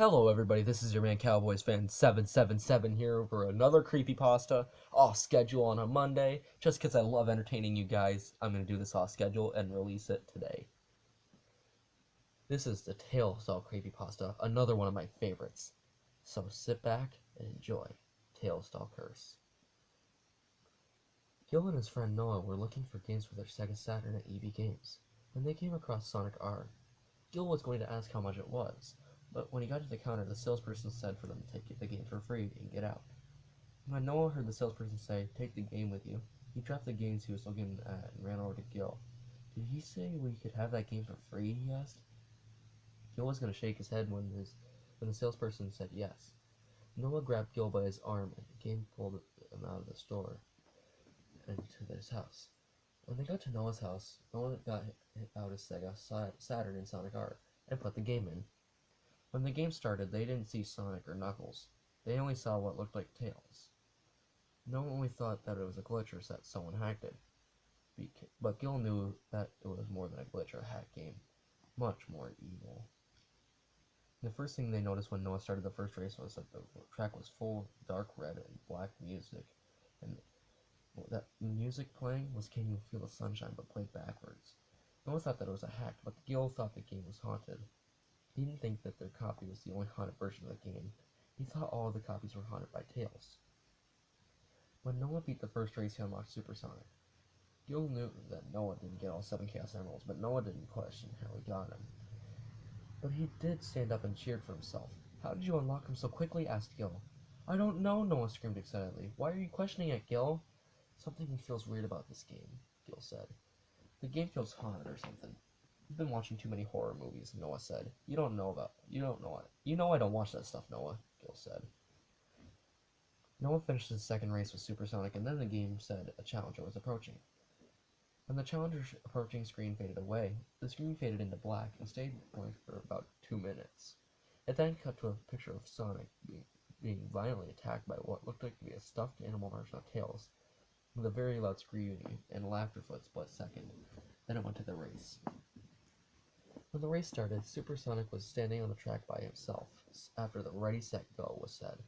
Hello everybody, this is your man Cowboys fan 777 here for another creepypasta off schedule on a Monday. Just because I love entertaining you guys, I'm going to do this off schedule and release it today. This is the Tales Doll creepypasta, another one of my favorites. So sit back and enjoy Tales Doll Curse. Gil and his friend Noah were looking for games for their Sega Saturn at EB Games when they came across Sonic R. Gil was going to ask how much it was, but when he got to the counter, the salesperson said for them to take the game for free and get out. When Noah heard the salesperson say, "Take the game with you," he dropped the games he was looking at and ran over to Gil. "Did he say we could have that game for free?" he asked. Gil was going to shake his head when the salesperson said yes. Noah grabbed Gil by his arm and the game pulled him out of the store and to his house. When they got to Noah's house, Noah got out his Sega Saturn and Sonic R and put the game in. When the game started, they didn't see Sonic or Knuckles. They only saw what looked like Tails. No one only thought that it was a glitch or that someone hacked it. But Gil knew that it was more than a glitch or a hack game. Much more evil. The first thing they noticed when Noah started the first race was that the track was full of dark red and black music. And that music playing was Can You Feel the Sunshine but played backwards. Noah thought that it was a hack, but Gil thought the game was haunted. He didn't think that their copy was the only haunted version of the game. He thought all of the copies were haunted by Tails. When Noah beat the first race, he unlocked Supersonic. Gil knew that Noah didn't get all 7 Chaos Emeralds, but Noah didn't question how he got them. But he did stand up and cheered for himself. "How did you unlock him so quickly?" asked Gil. "I don't know," Noah screamed excitedly. "Why are you questioning it, Gil?" "Something feels weird about this game," Gil said. "The game feels haunted or something." "You've been watching too many horror movies," Noah said. You don't know it. You know I don't watch that stuff, Noah," Gil said. Noah finished his second race with Supersonic, and then the game said a challenger was approaching. When the challenger's approaching screen faded away, the screen faded into black and stayed blank for about 2 minutes. It then cut to a picture of Sonic being violently attacked by what looked like to be a stuffed animal version of Tails, with a very loud screaming and laughter for a split second. Then it went to the race. When the race started, Supersonic was standing on the track by himself after the "Ready, Set, Go" was said.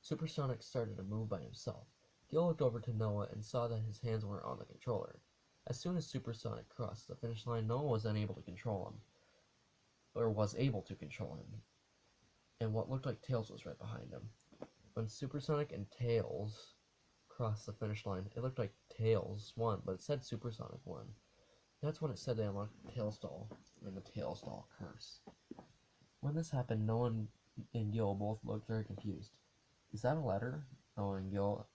Supersonic started to move by himself. Gil looked over to Noah and saw that his hands weren't on the controller. As soon as Supersonic crossed the finish line, Noah was unable to control him, and what looked like Tails was right behind him. When Supersonic and Tails crossed the finish line, it looked like Tails won, but it said Supersonic won. That's when it said they unlocked the Tails Doll and the Tails Doll Curse. When this happened, Noah and Gil both looked very confused. "Is that a letter?" Noah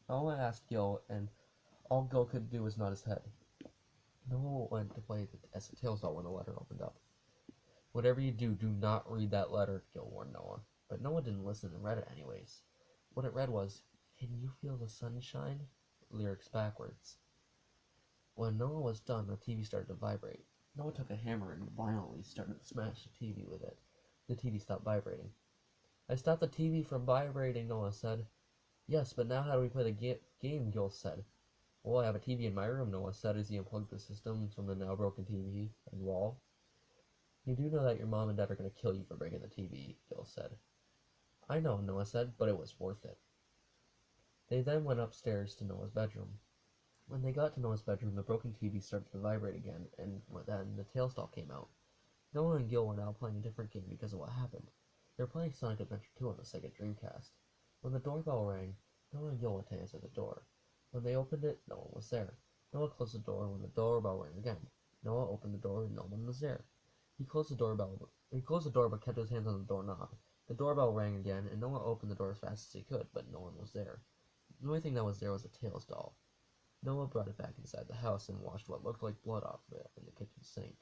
asked Gil, and all Gil could do was nod his head. Noah went to play as a Tails doll when the letter opened up. "Whatever you do, do not read that letter," Gil warned Noah. But Noah didn't listen and read it anyways. What it read was, "Can you feel the sunshine?" Lyrics backwards. When Noah was done, the TV started to vibrate. Noah took a hammer and violently started to smash the TV with it. The TV stopped vibrating. "I stopped the TV from vibrating," Noah said. "Yes, but now how do we play the game?" Gil said. "Well, I have a TV in my room," Noah said as he unplugged the system from the now broken TV and wall. "You do know that your mom and dad are going to kill you for breaking the TV," Gil said. "I know," Noah said, "but it was worth it." They then went upstairs to Noah's bedroom. When they got to Noah's bedroom, the broken TV started to vibrate again, and then the Tails doll came out. Noah and Gil were now playing a different game because of what happened. They were playing Sonic Adventure 2 on the Sega Dreamcast. When the doorbell rang, Noah and Gil went to answer the door. When they opened it, no one was there. Noah closed the door when the doorbell rang again. Noah opened the door and no one was there. He closed the door but kept his hands on the doorknob. The doorbell rang again, and Noah opened the door as fast as he could, but no one was there. The only thing that was there was a Tails doll. Noah brought it back inside the house and washed what looked like blood off of it in the kitchen sink.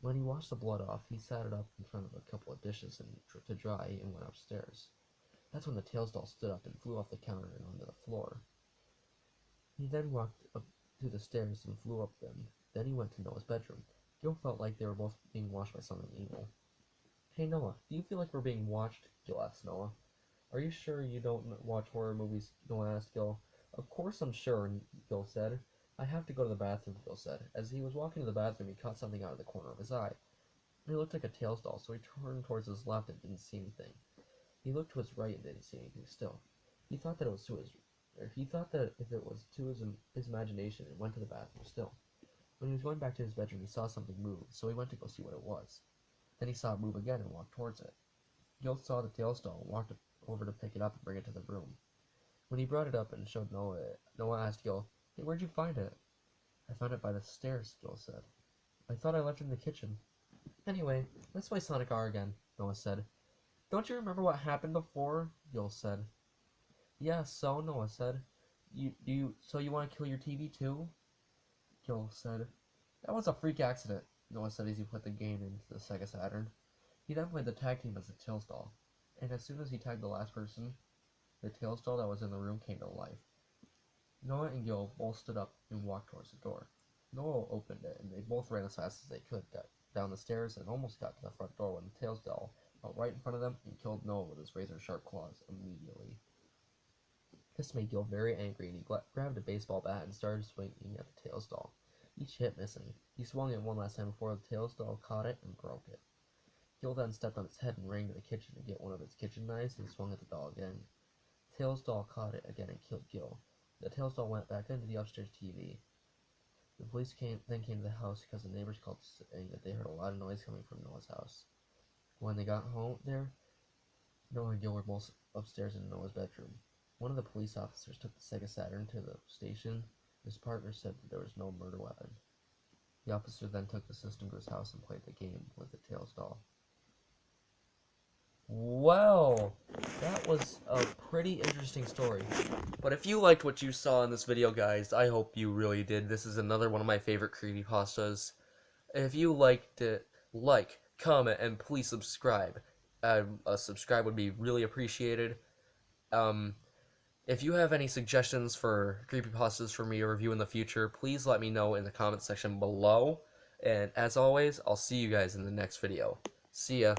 When he washed the blood off, he sat it up in front of a couple of dishes to dry and went upstairs. That's when the Tails doll stood up and flew off the counter and onto the floor. He then walked up to the stairs and flew up them. Then he went to Noah's bedroom. Gil felt like they were both being watched by something evil. "Hey Noah, do you feel like we're being watched?" Gil asked Noah. "Are you sure you don't watch horror movies?" Noah asked Gil. "Of course I'm sure," Gil said. "I have to go to the bathroom," Gil said. As he was walking to the bathroom, he caught something out of the corner of his eye. It looked like a Tails doll, so he turned towards his left and didn't see anything. He looked to his right and didn't see anything still. He thought that if it was to his imagination and went to the bathroom still. When he was going back to his bedroom, he saw something move, so he went to go see what it was. Then he saw it move again and walked towards it. Gil saw the Tails doll and walked over to pick it up and bring it to the room. When he brought it up and showed Noah it, Noah asked Gil, "Hey, where'd you find it?" "I found it by the stairs," Gil said. "I thought I left it in the kitchen." "Anyway, let's play Sonic R again," Noah said. "Don't you remember what happened before?" Gil said. "Yeah, so," Noah said. So you want to kill your TV too?" Gil said. "That was a freak accident," Noah said as he put the game into the Sega Saturn. He then played the tag team as the Tails doll, and as soon as he tagged the last person, the Tails doll that was in the room came to life. Noah and Gil both stood up and walked towards the door. Noah opened it, and they both ran as fast as they could down the stairs and almost got to the front door when the Tails doll fell right in front of them and killed Noah with his razor-sharp claws immediately. This made Gil very angry, and he grabbed a baseball bat and started swinging at the Tails doll, each hit missing. He swung it one last time before the Tails doll caught it and broke it. Gil then stepped on its head and ran to the kitchen to get one of its kitchen knives and swung at the doll again. Tails doll caught it again and killed Gil. The Tails doll went back into the upstairs TV. The police then came to the house because the neighbors called saying that they heard a lot of noise coming from Noah's house. When they got home there, Noah and Gil were both upstairs in Noah's bedroom. One of the police officers took the Sega Saturn to the station. His partner said that there was no murder weapon. The officer then took the system to his house and played the game with the Tails doll. Well, that was a pretty interesting story. But if you liked what you saw in this video, guys, I hope you really did. This is another one of my favorite creepypastas. If you liked it, like, comment, and please subscribe. A subscribe would be really appreciated. If you have any suggestions for creepypastas for me to review in the future, please let me know in the comment section below. And as always, I'll see you guys in the next video. See ya.